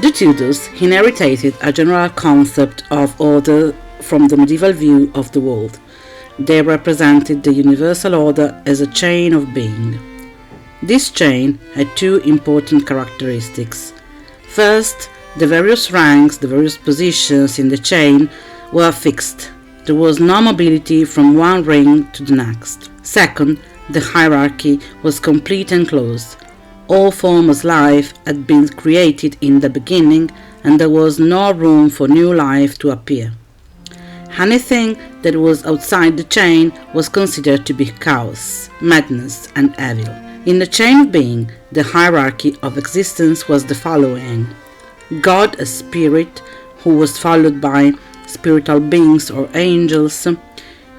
The Tudors inherited a general concept of order from the medieval view of the world. They represented the universal order as a chain of being. This chain had two important characteristics. First, the various ranks, the various positions in the chain were fixed. There was no mobility from one ring to the next. Second, the hierarchy was complete and closed. All formless life had been created in the beginning, and there was no room for new life to appear. Anything that was outside the chain was considered to be chaos, madness, and evil. In the chain of being, the hierarchy of existence was the following: God as spirit, who was followed by spiritual beings or angels,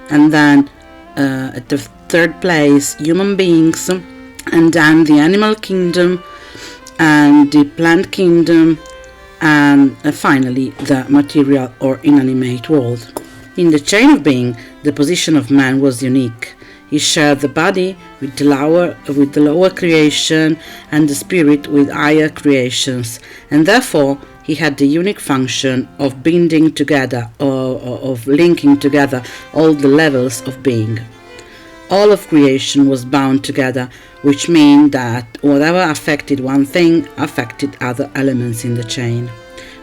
and then at the third place, human beings, and then the animal kingdom and the plant kingdom, and finally the material or inanimate world. In the chain of being, the position of man was unique. He shared the body with the lower creation and the spirit with higher creations, and therefore he had the unique function of binding together or of linking together all the levels of being. All of creation was bound together, which means that whatever affected one thing affected other elements in the chain.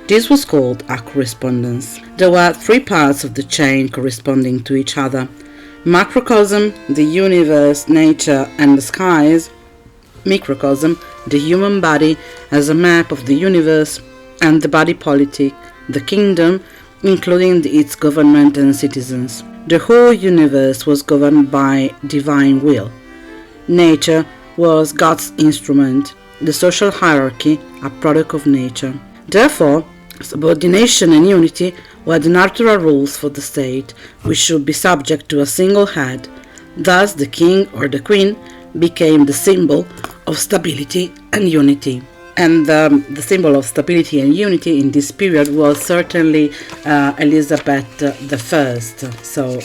This was called a correspondence. There were three parts of the chain corresponding to each other: macrocosm, the universe, nature, and the skies; microcosm, the human body as a map of the universe, and the body politic, the kingdom, including its government and citizens. The whole universe was governed by divine will. Nature was God's instrument, the social hierarchy a product of nature. Therefore, subordination and unity were the natural rules for the state, which should be subject to a single head. Thus, the king or the queen became the symbol of stability and unity. And the symbol of stability and unity in this period was certainly Elizabeth I, so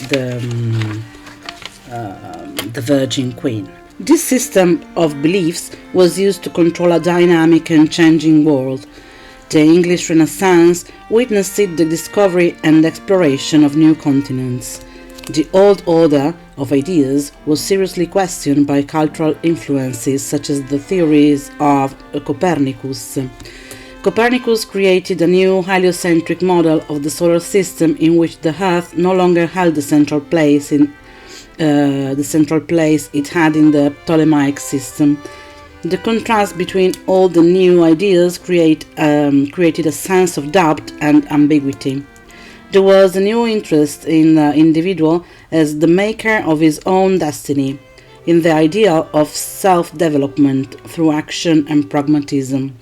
the Virgin Queen. This system of beliefs was used to control a dynamic and changing world. The English Renaissance witnessed the discovery and exploration of new continents. The old order of ideas was seriously questioned by cultural influences such as the theories of Copernicus. Copernicus created a new heliocentric model of the solar system in which the Earth no longer held the central place it had in the Ptolemaic system. The contrast between all the new ideas created a sense of doubt and ambiguity. There was a new interest in the individual as the maker of his own destiny, in the ideal of self-development through action and pragmatism.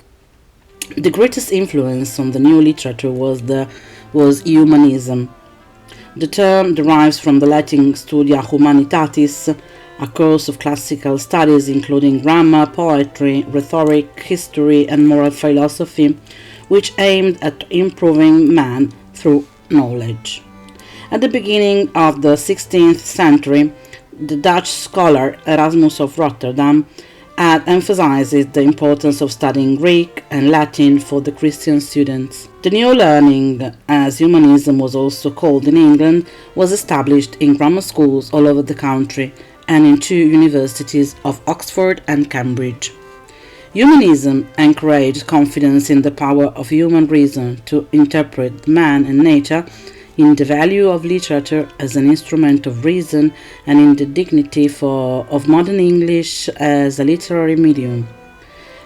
The greatest influence on the new literature was Humanism. The term derives from the Latin Studia Humanitatis, a course of classical studies including grammar, poetry, rhetoric, history, and moral philosophy, which aimed at improving man through knowledge. At the beginning of the 16th century, the Dutch scholar Erasmus of Rotterdam had emphasized the importance of studying Greek and Latin for the Christian students. The new learning, as humanism was also called in England, was established in grammar schools all over the country and in two universities of Oxford and Cambridge. Humanism encouraged confidence in the power of human reason to interpret man and nature, in the value of literature as an instrument of reason, and in the dignity of modern English as a literary medium.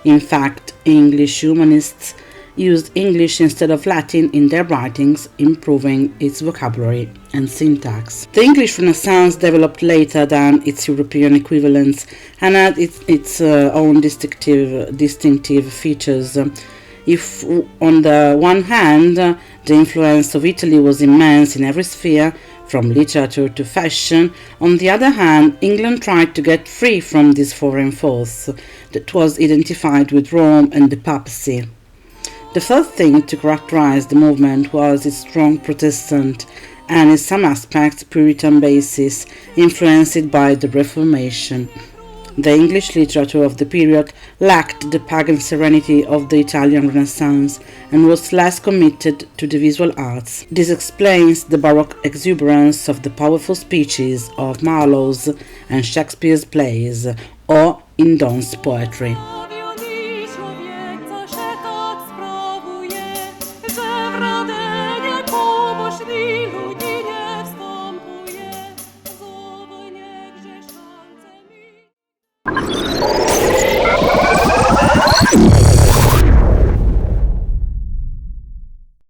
In fact, English humanists used English instead of Latin in their writings, improving its vocabulary and syntax. The English Renaissance developed later than its European equivalents and had its own distinctive features. If on the one hand the influence of Italy was immense in every sphere, from literature to fashion, on the other hand England tried to get free from this foreign force that was identified with Rome and the papacy. The first thing to characterize the movement was its strong Protestant and in some aspects Puritan basis, influenced by the Reformation. The English literature of the period lacked the pagan serenity of the Italian Renaissance and was less committed to the visual arts. This explains the Baroque exuberance of the powerful speeches of Marlowe's and Shakespeare's plays, or in Donne's poetry.